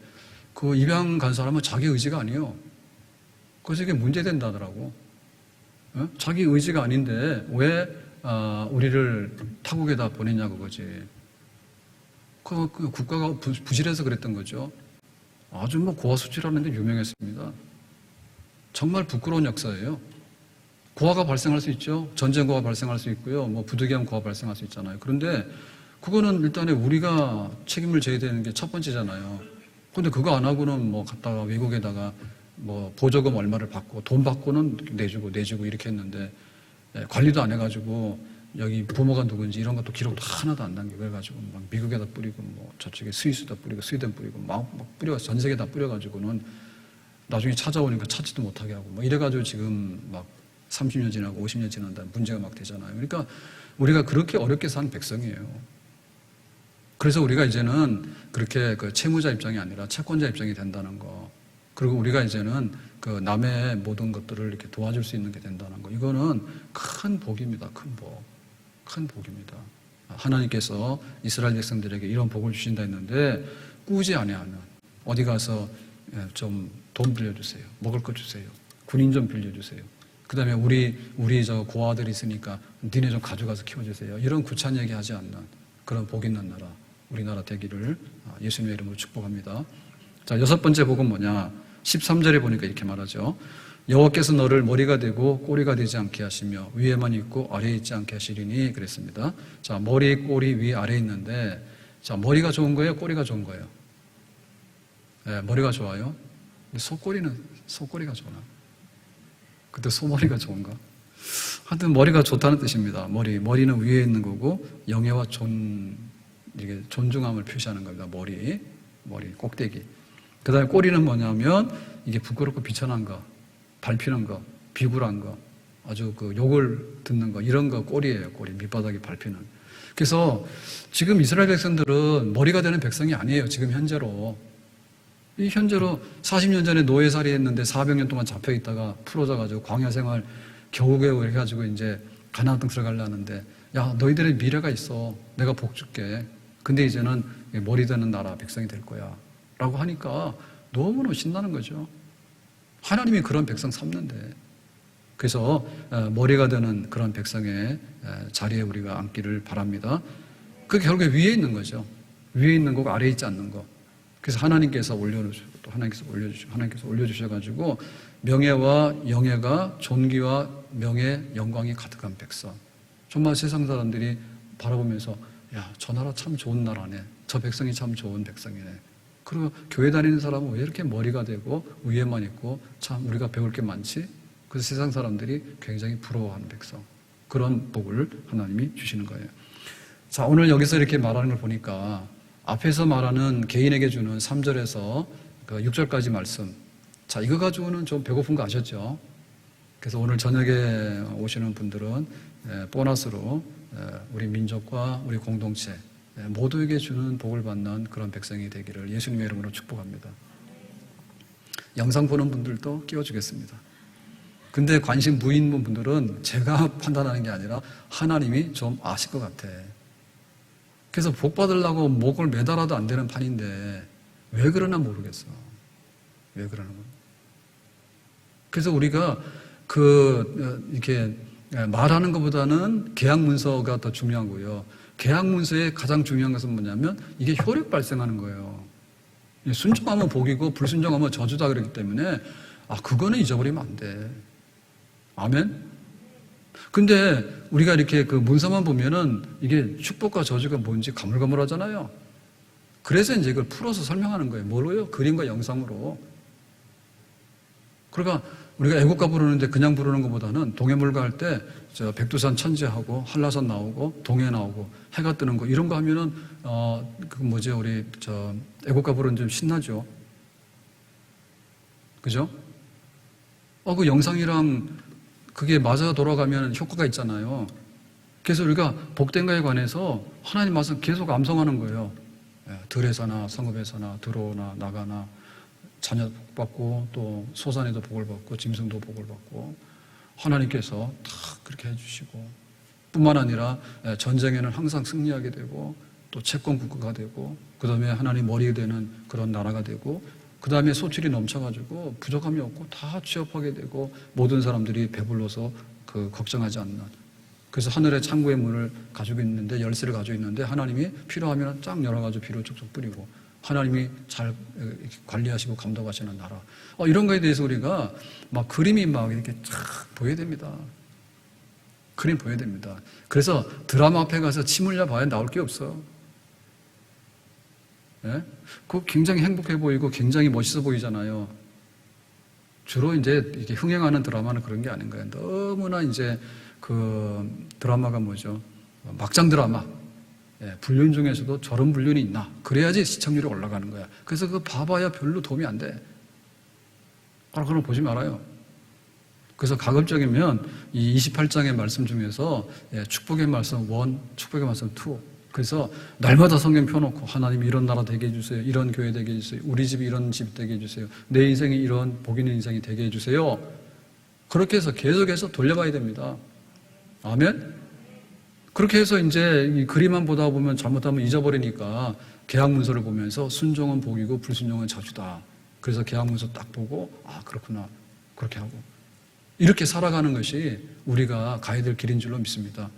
그 입양 간 사람은 자기 의지가 아니에요. 그래서 이게 문제된다더라고. 자기 의지가 아닌데 왜 우리를 타국에다 보냈냐 그거지. 그 국가가 부실해서 그랬던 거죠. 아주 뭐 고아수치라는 데 유명했습니다. 정말 부끄러운 역사예요. 고아가 발생할 수 있죠. 전쟁 고아 발생할 수 있고요. 뭐 부득이한 고아 발생할 수 있잖아요. 그런데 그거는 일단에 우리가 책임을 져야 되는 게 첫 번째잖아요. 그런데 그거 안 하고는 뭐 갔다가 외국에다가 뭐 보조금 얼마를 받고 돈 받고는 내주고 이렇게 했는데 관리도 안 해가지고 여기 부모가 누군지 이런 것도 기록도 하나도 안 남기고 해가지고 막 미국에다 뿌리고 뭐 저쪽에 스위스에다 뿌리고 스웨덴 뿌리고 막 뿌려 전 세계 다 뿌려가지고는 나중에 찾아오니까 찾지도 못하게 하고 뭐 이래가지고 지금 막 30년 지나고 50년 지난다 문제가 막 되잖아요. 그러니까 우리가 그렇게 어렵게 산 백성이에요. 그래서 우리가 이제는 그렇게 채무자 입장이 아니라 채권자 입장이 된다는 거. 그리고 우리가 이제는 남의 모든 것들을 이렇게 도와줄 수 있는 게 된다는 거. 이거는 큰 복입니다. 큰 복. 큰 복입니다. 하나님께서 이스라엘 백성들에게 이런 복을 주신다 했는데 꾸지 아니하는 어디 가서 좀 돈 빌려주세요. 먹을 것 주세요. 군인 좀 빌려주세요. 그 다음에 우리 저 고아들이 있으니까 니네 좀 가져가서 키워주세요. 이런 구찬 얘기하지 않는 그런 복 있는 나라, 우리나라 되기를 예수님의 이름으로 축복합니다. 자, 6번째 복은 뭐냐? 13절에 보니까 이렇게 말하죠. 여호와께서 너를 머리가 되고 꼬리가 되지 않게 하시며 위에만 있고 아래에 있지 않게 하시리니 그랬습니다. 자, 머리, 꼬리, 위, 아래에 있는데 자, 머리가 좋은 거예요? 꼬리가 좋은 거예요? 네, 머리가 좋아요. 근데 소꼬리가 좋나? 그때 소머리가 좋은가? 하여튼 머리가 좋다는 뜻입니다. 머리는 위에 있는 거고 영예와 이게 존중함을 표시하는 겁니다. 머리, 꼭대기. 그 다음에 꼬리는 뭐냐면 이게 부끄럽고 비천한 거, 밟히는 거, 비굴한 거, 아주 욕을 듣는 거 이런 거 꼬리예요. 꼬리 밑바닥이 밟히는. 그래서 지금 이스라엘 백성들은 머리가 되는 백성이 아니에요. 지금 현재로. 이 현재로 40년 전에 노예살이 했는데 400년 동안 잡혀 있다가 풀어져가지고 광야 생활 겨우겨우 해가지고 이제 가나안 땅 들어가려는데 야 너희들의 미래가 있어. 내가 복 줄게. 근데 이제는 머리 되는 나라 백성이 될 거야. 라고 하니까 너무너무 신나는 거죠. 하나님이 그런 백성 삼는데 그래서 머리가 되는 그런 백성의 자리에 우리가 앉기를 바랍니다. 그게 결국에 위에 있는 거죠. 위에 있는 거고 아래에 있지 않는 거. 그래서 하나님께서 올려주시고 또 하나님께서 올려주셔가지고 명예와 영예가 존귀와 명예, 영광이 가득한 백성. 정말 세상 사람들이 바라보면서 야, 저 나라 참 좋은 나라네. 저 백성이 참 좋은 백성이네. 그리고 교회 다니는 사람은 왜 이렇게 머리가 되고 위에만 있고 참 우리가 배울 게 많지? 그래서 세상 사람들이 굉장히 부러워하는 백성. 그런 복을 하나님이 주시는 거예요. 자, 오늘 여기서 이렇게 말하는 걸 보니까 앞에서 말하는 개인에게 주는 3절에서 6절까지 말씀. 자, 이거 가지고는 좀 배고픈 거 아셨죠? 그래서 오늘 저녁에 오시는 분들은 보너스로 우리 민족과 우리 공동체 모두에게 주는 복을 받는 그런 백성이 되기를 예수님의 이름으로 축복합니다. 영상 보는 분들도 끼워주겠습니다. 근데 관심 무인 분들은 제가 판단하는 게 아니라 하나님이 좀 아실 것 같아. 그래서 복 받으려고 목을 매달아도 안 되는 판인데 왜 그러나 모르겠어. 왜 그러나 모르겠어. 그래서 우리가 이렇게 말하는 것보다는 계약 문서가 더 중요한 거예요. 계약 문서의 가장 중요한 것은 뭐냐면 이게 효력 발생하는 거예요. 순종하면 복이고 불순종하면 저주다 그러기 때문에 그거는 잊어버리면 안 돼. 아멘? 근데 우리가 이렇게 그 문서만 보면은 이게 축복과 저주가 뭔지 가물가물하잖아요. 그래서 이제 이걸 풀어서 설명하는 거예요. 뭘로요? 그림과 영상으로. 그러니까 우리가 애국가 부르는데 그냥 부르는 것보다는 동해물가 할 때 백두산 천지하고 한라산 나오고 동해 나오고 해가 뜨는 거 이런 거 하면은 우리 애국가 부르는 좀 신나죠. 그죠? 그 영상이랑 그게 맞아 돌아가면 효과가 있잖아요. 그래서 우리가 복된 거에 관해서 하나님 말씀 계속 암송하는 거예요. 들에서나 성읍에서나 들어오나 나가나 자녀 복 받고 또 소산에도 복을 받고 짐승도 복을 받고 하나님께서 다 그렇게 해주시고 뿐만 아니라 전쟁에는 항상 승리하게 되고 또 채권 국가가 되고 그 다음에 하나님 머리 되는 그런 나라가 되고 그 다음에 소출이 넘쳐가지고 부족함이 없고 다 취업하게 되고 모든 사람들이 배불러서 걱정하지 않는. 그래서 하늘의 창고의 문을 가지고 있는데 열쇠를 가지고 있는데 하나님이 필요하면 쫙 열어가지고 비를 쭉쭉 뿌리고 하나님이 잘 관리하시고 감독하시는 나라. 이런 거에 대해서 우리가 그림이 이렇게 쫙 보여야 됩니다. 그림 보여야 됩니다. 그래서 드라마 앞에 가서 침 흘려 봐야 나올 게 없어. 예? 그거 굉장히 행복해 보이고 굉장히 멋있어 보이잖아요. 주로 이제 이렇게 흥행하는 드라마는 그런 게 아닌 거예요. 너무나 이제 드라마가 뭐죠? 막장 드라마. 불륜 중에서도 저런 불륜이 있나? 그래야지 시청률이 올라가는 거야. 그래서 봐봐야 별로 도움이 안 돼. 그런 거 보지 말아요. 그래서 가급적이면 이 28장의 말씀 중에서 축복의 말씀 1, 축복의 말씀 2. 그래서 날마다 성경 펴놓고 하나님 이런 나라 되게 해주세요. 이런 교회 되게 해주세요. 우리 집이 이런 집 되게 해주세요. 내 인생이 이런 복 있는 인생이 되게 해주세요. 그렇게 해서 계속해서 돌려봐야 됩니다. 아멘? 그렇게 해서 이제 이 그림만 보다 보면 잘못하면 잊어버리니까 계약 문서를 보면서 순종은 복이고 불순종은 저주다. 그래서 계약 문서 딱 보고 그렇구나. 그렇게 하고. 이렇게 살아가는 것이 우리가 가야 될 길인 줄로 믿습니다.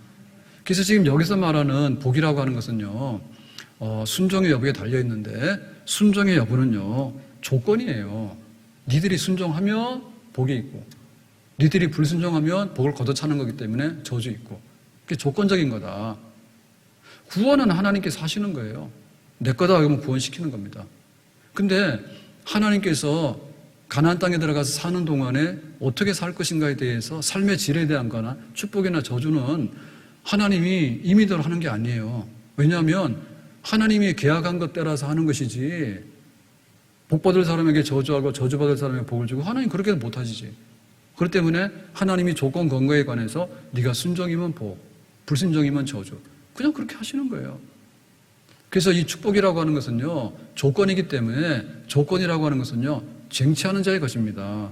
그래서 지금 여기서 말하는 복이라고 하는 것은요, 순종의 여부에 달려있는데, 순종의 여부는요, 조건이에요. 니들이 순종하면 복이 있고, 니들이 불순종하면 복을 걷어차는 거기 때문에 저주 있고, 그게 조건적인 거다. 구원은 하나님께서 하시는 거예요. 내 거다 하면 구원시키는 겁니다. 근데 하나님께서 가나안 땅에 들어가서 사는 동안에 어떻게 살 것인가에 대해서 삶의 질에 대한 거나 축복이나 저주는 하나님이 임의대로 하는 게 아니에요. 왜냐하면 하나님이 계약한 것 따라서 하는 것이지 복 받을 사람에게 저주하고 저주 받을 사람에게 복을 주고 하나님 그렇게 못하시지. 그렇기 때문에 하나님이 조건 근거에 관해서 네가 순종이면 복, 불순종이면 저주. 그냥 그렇게 하시는 거예요. 그래서 이 축복이라고 하는 것은요, 조건이기 때문에 조건이라고 하는 것은요, 쟁취하는 자의 것입니다.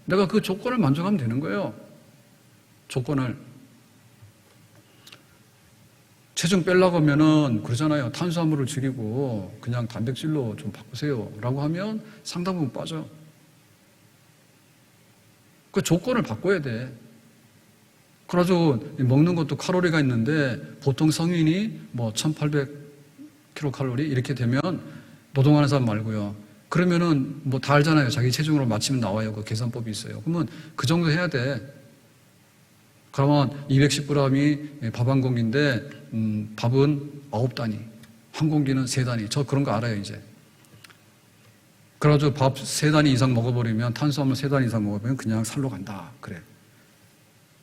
내가 그 조건을 만족하면 되는 거예요. 조건을. 체중 빼려고 하면은 그러잖아요. 탄수화물을 줄이고 그냥 단백질로 좀 바꾸세요. 라고 하면 상당 부분 빠져. 그 조건을 바꿔야 돼. 그래가지고 먹는 것도 칼로리가 있는데 보통 성인이 뭐 1800kcal 이렇게 되면 노동하는 사람 말고요. 그러면은 뭐 다 알잖아요. 자기 체중으로 맞추면 나와요. 그 계산법이 있어요. 그러면 그 정도 해야 돼. 그러면 210g이 밥 한 공기인데 밥은 9단위, 한 공기는 3단위. 저 그런 거 알아요 이제. 그래가지고 밥 3단위 이상 먹어버리면, 탄수화물 3단위 이상 먹어버리면 그냥 살로 간다 그래.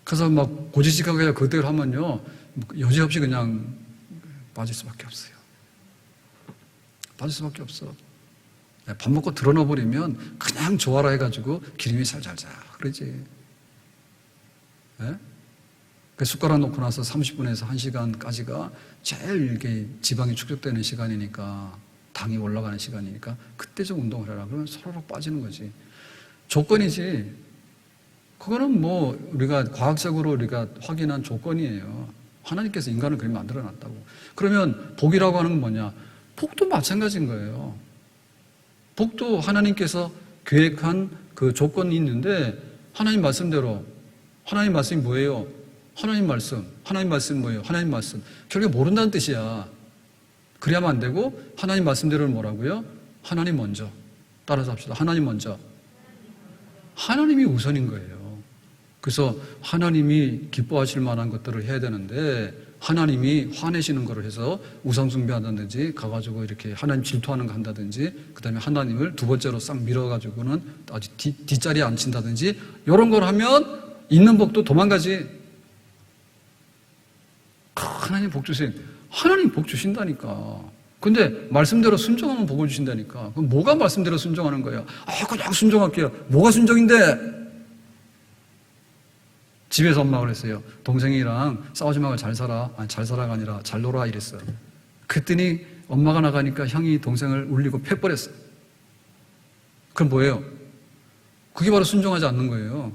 그래서 막 고지식하게 그대로 하면요 여지없이 그냥 빠질 수밖에 없어요. 빠질 수밖에 없어. 밥 먹고 드러넣어버리면 그냥 조아라 해가지고 기름이 살살살 그러지. 예? 그 숟가락 놓고 나서 30분에서 1시간까지가 제일 이렇게 지방이 축적되는 시간이니까, 당이 올라가는 시간이니까 그때 좀 운동을 해라. 그러면 서로 빠지는 거지. 조건이지. 그거는 뭐 우리가 과학적으로 우리가 확인한 조건이에요. 하나님께서 인간을 그렇게 만들어 놨다고. 그러면 복이라고 하는 건 뭐냐? 복도 마찬가지인 거예요. 복도 하나님께서 계획한 그 조건이 있는데, 하나님 말씀대로, 하나님 말씀이 뭐예요? 하나님 말씀. 하나님 말씀이 뭐예요? 하나님 말씀. 결국에 모른다는 뜻이야. 그래야만 안 되고, 하나님 말씀대로는 뭐라고요? 하나님 먼저. 따라서 합시다. 하나님 먼저. 하나님이 우선인 거예요. 그래서 하나님이 기뻐하실 만한 것들을 해야 되는데, 하나님이 화내시는 거를 해서 우상숭배한다든지, 가가지고 이렇게 하나님 질투하는 거 한다든지, 그 다음에 하나님을 두 번째로 싹 밀어가지고는 아주 뒷자리에 앉힌다든지, 이런 걸 하면 있는 복도 도망가지. 하나님 복 주세요. 하나님 복 주신다니까. 근데 말씀대로 순종하면 복을 주신다니까. 그럼 뭐가 말씀대로 순종하는 거예요? 그냥 순종할게요. 뭐가 순종인데? 집에서 엄마가 그랬어요. 동생이랑 싸우지 말고 잘 살아. 아니, 잘 살아가 아니라 잘 놀아 이랬어요. 그랬더니 엄마가 나가니까 형이 동생을 울리고 패버렸어요. 그럼 뭐예요? 그게 바로 순종하지 않는 거예요.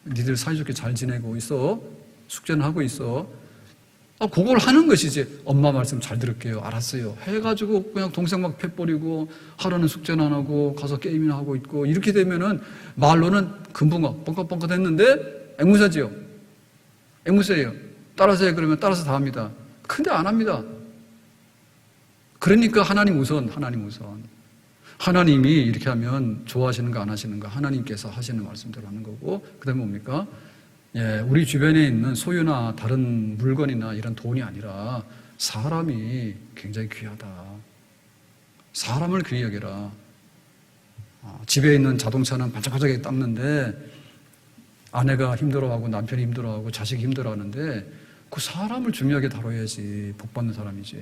니들 사이좋게 잘 지내고 있어. 숙제는 하고 있어. 그걸 하는 것이지. 엄마 말씀 잘 들을게요. 알았어요. 해가지고 그냥 동생 막 패버리고, 하루는 숙제는 안 하고 가서 게임이나 하고 있고, 이렇게 되면은 말로는 금붕어 뻥긋뻥긋 했는데 앵무새지요. 앵무새예요. 따라서 해 그러면 따라서 다 합니다. 근데 안 합니다. 그러니까 하나님 우선, 하나님 우선. 하나님이 이렇게 하면 좋아하시는 거 안 하시는 거 하나님께서 하시는 말씀대로 하는 거고, 그 다음에 뭡니까? 우리 주변에 있는 소유나 다른 물건이나 이런 돈이 아니라 사람이 굉장히 귀하다. 사람을 귀히 여겨라. 집에 있는 자동차는 반짝반짝하게 닦는데 아내가 힘들어하고 남편이 힘들어하고 자식이 힘들어하는데 그 사람을 중요하게 다뤄야지 복 받는 사람이지.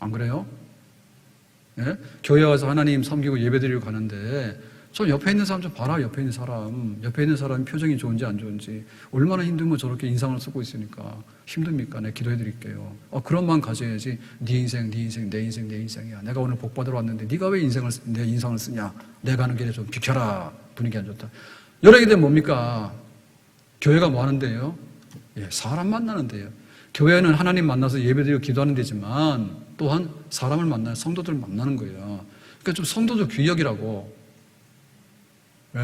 안 그래요? 예? 교회 와서 하나님 섬기고 예배드리러 가는데 저 옆에 있는 사람 좀 봐라. 옆에 있는 사람이 표정이 좋은지 안 좋은지, 얼마나 힘들면 저렇게 인상을 쓰고 있으니까. 힘듭니까? 내가 기도해 드릴게요. 그런 마음 가져야지. 네 인생, 네 인생, 내 인생, 내 인생이야. 내가 오늘 복 받으러 왔는데 네가 왜 내 인상을 쓰냐? 내가 가는 길에 좀 비켜라. 분위기 안 좋다. 이러게 되면 뭡니까? 교회가 뭐 하는데요? 사람 만나는 데요. 교회는 하나님 만나서 예배드리고 기도하는 데지만 또한 사람을 만나는, 성도들을 만나는 거예요. 그러니까 좀 성도들 귀역이라고.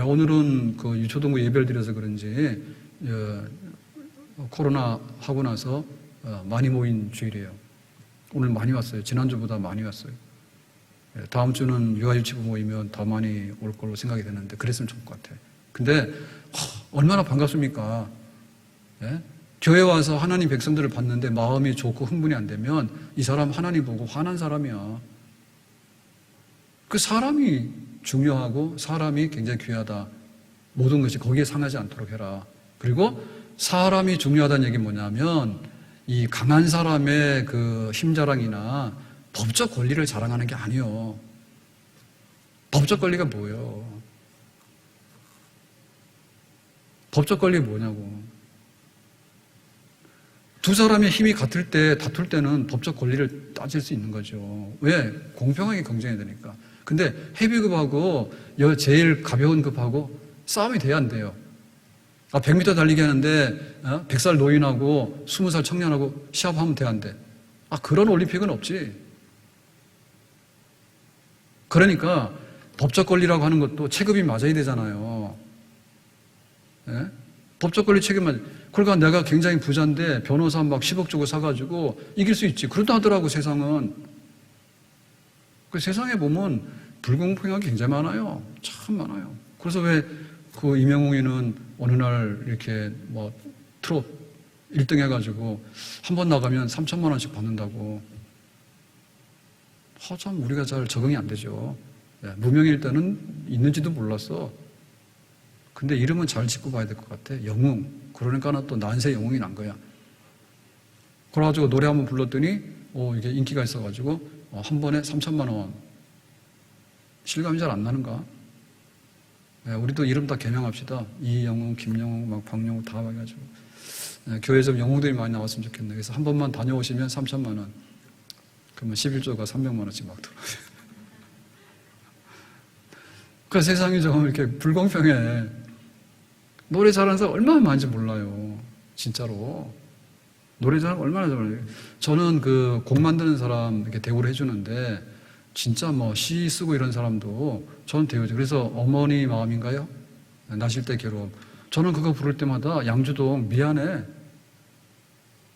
오늘은 그 유초동부 예배를 드려서 그런지 코로나 하고 나서 많이 모인 주일이에요. 오늘 많이 왔어요. 지난주보다 많이 왔어요. 다음 주는 육아유치부 모이면 더 많이 올 걸로 생각이 되는데 그랬으면 좋을 것 같아요. 근데 얼마나 반갑습니까? 예? 교회 와서 하나님 백성들을 봤는데 마음이 좋고 흥분이 안 되면 이 사람 하나님 보고 화난 사람이야. 그 사람이 중요하고 사람이 굉장히 귀하다. 모든 것이 거기에 상하지 않도록 해라. 그리고 사람이 중요하다는 얘기는 뭐냐면 이 강한 사람의 그 힘자랑이나 법적 권리를 자랑하는 게 아니에요. 법적 권리가 뭐예요? 법적 권리가 뭐냐고. 두 사람의 힘이 같을 때, 다툴 때는 법적 권리를 따질 수 있는 거죠. 왜? 공평하게 경쟁해야 되니까. 근데 헤비급하고 제일 가벼운 급하고 싸움이 돼야 안 돼요. 100m 달리기 하는데 100살 노인하고 20살 청년하고 시합하면 돼 안 돼? 그런 올림픽은 없지. 그러니까 법적 권리라고 하는 것도 체급이 맞아야 되잖아요. 예? 법적 권리 책임만. 그러니까 내가 굉장히 부자인데 변호사 막 10억 주고 사가지고 이길 수 있지. 그렇다 하더라고, 세상은. 그 세상에 보면 불공평하게 굉장히 많아요. 참 많아요. 그래서 왜 그 이명웅이는 어느 날 이렇게 뭐 트롯 1등 해가지고 한 번 나가면 3천만 원씩 받는다고. 참 우리가 잘 적응이 안 되죠. 무명일 때는 있는지도 몰랐어. 근데 이름은 잘 짓고 봐야 될 것 같아. 영웅. 그러니까 또 난세 영웅이 난 거야. 그래가지고 노래 한번 불렀더니 이게 인기가 있어가지고 한 번에 3천만 원. 실감이 잘 안 나는가? 우리도 이름 다 개명합시다. 이영웅, 김영웅, 막 박영웅 다 해가지고 교회 좀 영웅들이 많이 나왔으면 좋겠네. 그래서 한 번만 다녀오시면 3천만 원. 그러면 11조가 300만 원씩 막 들어오죠. 그 세상이 조금 이렇게 불공평해. 노래 잘하는 사람 얼마나 많은지 몰라요. 진짜로. 노래 잘하는 얼마나 잘해요. 저는 그 곡 만드는 사람 이렇게 대우를 해주는데 진짜 뭐 시 쓰고 이런 사람도 저는 대우죠. 그래서 어머니 마음인가요? 나실 때 괴로움. 저는 그거 부를 때마다 양주동 미안해.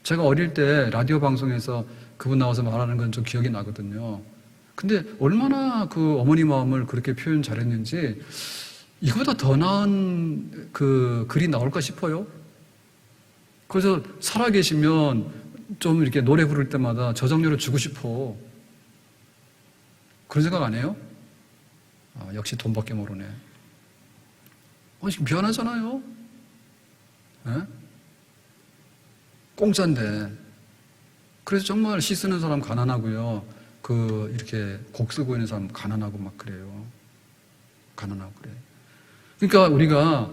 제가 어릴 때 라디오 방송에서 그분 나와서 말하는 건 좀 기억이 나거든요. 근데 얼마나 그 어머니 마음을 그렇게 표현 잘했는지 이거보다 더 나은 그 글이 나올까 싶어요. 그래서 살아계시면 좀 이렇게 노래 부를 때마다 저작료를 주고 싶어. 그런 생각 안 해요? 역시 돈밖에 모르네. 미안하잖아요. 네? 공짜인데. 그래서 정말 시 쓰는 사람 가난하고요. 이렇게 곡 쓰고 있는 사람 가난하고 막 그래요. 가난하고 그래. 그러니까 우리가,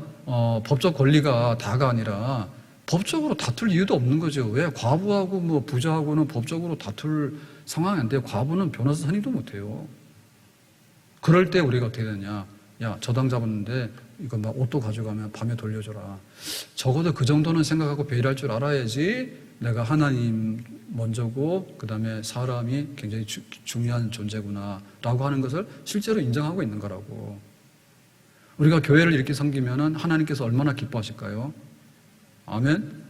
법적 권리가 다가 아니라 법적으로 다툴 이유도 없는 거죠. 왜? 과부하고 뭐 부자하고는 법적으로 다툴 상황이 안 돼요. 과부는 변호사 선임도 못 해요. 그럴 때 우리가 어떻게 되냐. 야, 저당 잡았는데 이거 막 옷도 가져가면 밤에 돌려줘라. 적어도 그 정도는 생각하고 배려할 줄 알아야지 내가 하나님 먼저고 그 다음에 사람이 굉장히 중요한 존재구나 라고 하는 것을 실제로 인정하고 있는 거라고. 우리가 교회를 이렇게 섬기면 하나님께서 얼마나 기뻐하실까요? 아멘?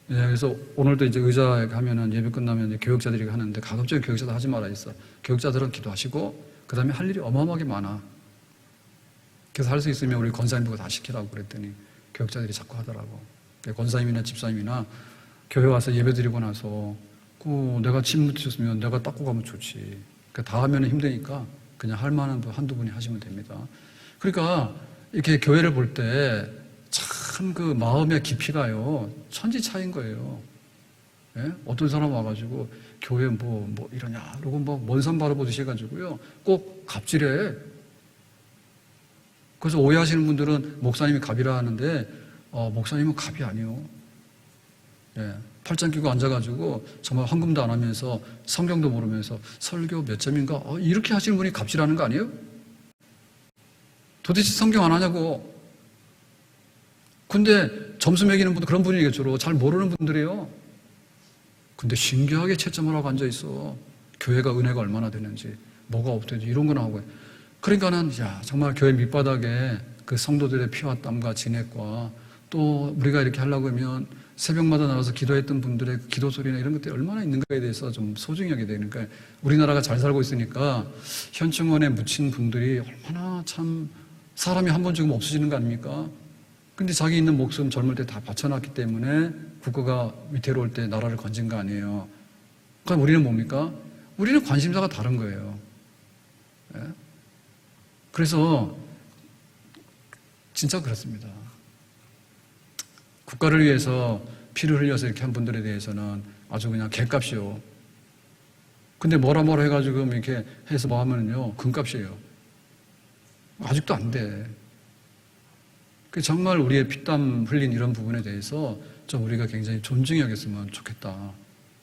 네, 그래서 오늘도 이제 의자 하면은 예배 끝나면 이제 교육자들이 하는데 가급적이 교육자들 하지 말아 있어. 교육자들은 기도하시고 그 다음에 할 일이 어마어마하게 많아. 그래서 할 수 있으면 우리 권사님 보고 다 시키라고 그랬더니 교육자들이 자꾸 하더라고. 권사님이나 집사님이나 교회 와서 예배 드리고 나서 내가 침 묻혔으면 내가 닦고 가면 좋지. 다 하면 힘드니까 그냥 할 만한 분 한두 분이 하시면 됩니다. 그러니까 이렇게 교회를 볼 때 참 그 마음의 깊이가요 천지 차이인 거예요. 예? 어떤 사람 와가지고 교회 뭐 이러냐 그러고 뭐 먼 산 바라보듯이 해가지고요 꼭 갑질해. 그래서 오해하시는 분들은 목사님이 갑이라 하는데 목사님은 갑이 아니에요. 예, 팔짱 끼고 앉아가지고 정말 헌금도 안 하면서 성경도 모르면서 설교 몇 점인가 이렇게 하시는 분이 갑질하는 거 아니에요? 도대체 성경 안 하냐고. 근데 점수 매기는 분도 그런 분이겠죠. 주로 잘 모르는 분들이에요. 근데 신기하게 채점을 하고 앉아있어. 교회가 은혜가 얼마나 되는지 뭐가 없든지 이런 거나 하고. 그러니까는 정말 교회 밑바닥에 그 성도들의 피와 땀과 진액과 또 우리가 이렇게 하려고 하면 새벽마다 나와서 기도했던 분들의 기도 소리나 이런 것들이 얼마나 있는가에 대해서 좀 소중히 하게 되니까 우리나라가 잘 살고 있으니까 현충원에 묻힌 분들이 얼마나 참 사람이 한 번 죽으면 없어지는 거 아닙니까? 근데 자기 있는 목숨 젊을 때 다 바쳐놨기 때문에 국가가 위태로울 때 나라를 건진 거 아니에요. 그럼 우리는 뭡니까? 우리는 관심사가 다른 거예요. 예? 그래서 진짜 그렇습니다. 국가를 위해서 피를 흘려서 이렇게 한 분들에 대해서는 아주 그냥 개값이요. 근데 뭐라 해가지고 이렇게 해서 뭐 하면요 금값이에요. 아직도 안 돼. 정말 우리의 피땀 흘린 이런 부분에 대해서 좀 우리가 굉장히 존중히 여겼으면 좋겠다.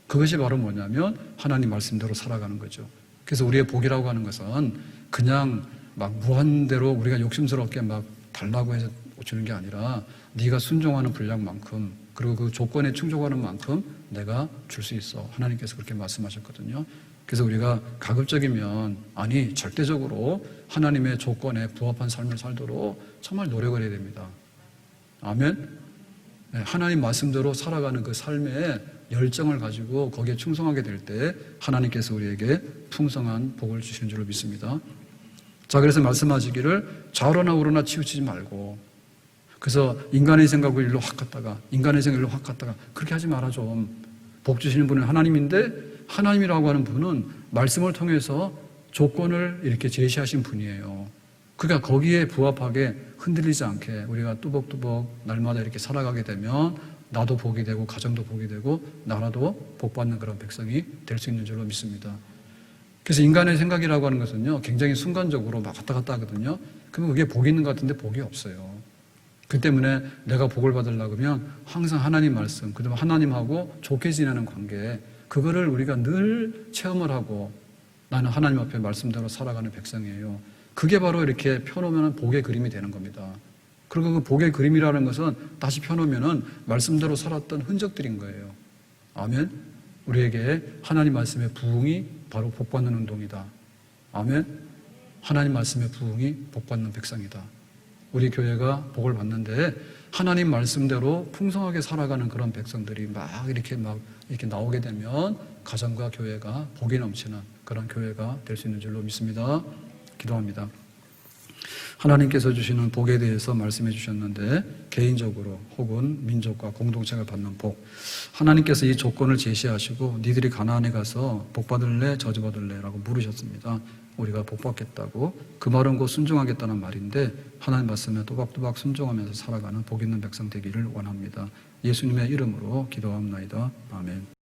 그것이 바로 뭐냐면 하나님 말씀대로 살아가는 거죠. 그래서 우리의 복이라고 하는 것은 그냥 막 무한대로 우리가 욕심스럽게 막 달라고 해서 주는 게 아니라 네가 순종하는 분량만큼 그리고 그 조건에 충족하는 만큼 내가 줄 수 있어. 하나님께서 그렇게 말씀하셨거든요. 그래서 우리가 가급적이면 아니 절대적으로 하나님의 조건에 부합한 삶을 살도록 정말 노력을 해야 됩니다. 아멘. 네, 하나님 말씀대로 살아가는 그 삶의 열정을 가지고 거기에 충성하게 될 때 하나님께서 우리에게 풍성한 복을 주시는 줄로 믿습니다. 자, 그래서 말씀하시기를 좌우로나 우로나 치우치지 말고, 그래서 인간의 생각을 일로 확 갔다가 인간의 생각을 일로 확 갔다가 그렇게 하지 마라 좀. 복 주시는 분은 하나님인데, 하나님이라고 하는 분은 말씀을 통해서 조건을 이렇게 제시하신 분이에요. 그러니까 거기에 부합하게 흔들리지 않게 우리가 뚜벅뚜벅 날마다 이렇게 살아가게 되면 나도 복이 되고 가정도 복이 되고 나라도 복받는 그런 백성이 될 수 있는 줄로 믿습니다. 그래서 인간의 생각이라고 하는 것은요, 굉장히 순간적으로 막 왔다 갔다 하거든요. 그러면 그게 복이 있는 것 같은데 복이 없어요. 그 때문에 내가 복을 받으려고 하면 항상 하나님 말씀, 그다음에 하나님하고 좋게 지내는 관계, 그거를 우리가 늘 체험을 하고 나는 하나님 앞에 말씀대로 살아가는 백성이에요. 그게 바로 이렇게 펴놓으면 복의 그림이 되는 겁니다. 그리고 그 복의 그림이라는 것은 다시 펴놓으면 말씀대로 살았던 흔적들인 거예요. 아멘. 우리에게 하나님 말씀의 부흥이 바로 복받는 운동이다. 아멘. 하나님 말씀의 부흥이 복받는 백성이다. 우리 교회가 복을 받는데 하나님 말씀대로 풍성하게 살아가는 그런 백성들이 막 이렇게 나오게 되면 가정과 교회가 복이 넘치는 그런 교회가 될 수 있는 줄로 믿습니다. 기도합니다. 하나님께서 주시는 복에 대해서 말씀해 주셨는데 개인적으로 혹은 민족과 공동체가 받는 복, 하나님께서 이 조건을 제시하시고 니들이 가나안에 가서 복 받을래 저주 받을래 라고 물으셨습니다. 우리가 복 받겠다고, 그 말은 곧 순종하겠다는 말인데 하나님 말씀에 또박또박 순종하면서 살아가는 복 있는 백성 되기를 원합니다. 예수님의 이름으로 기도합니다. 아멘.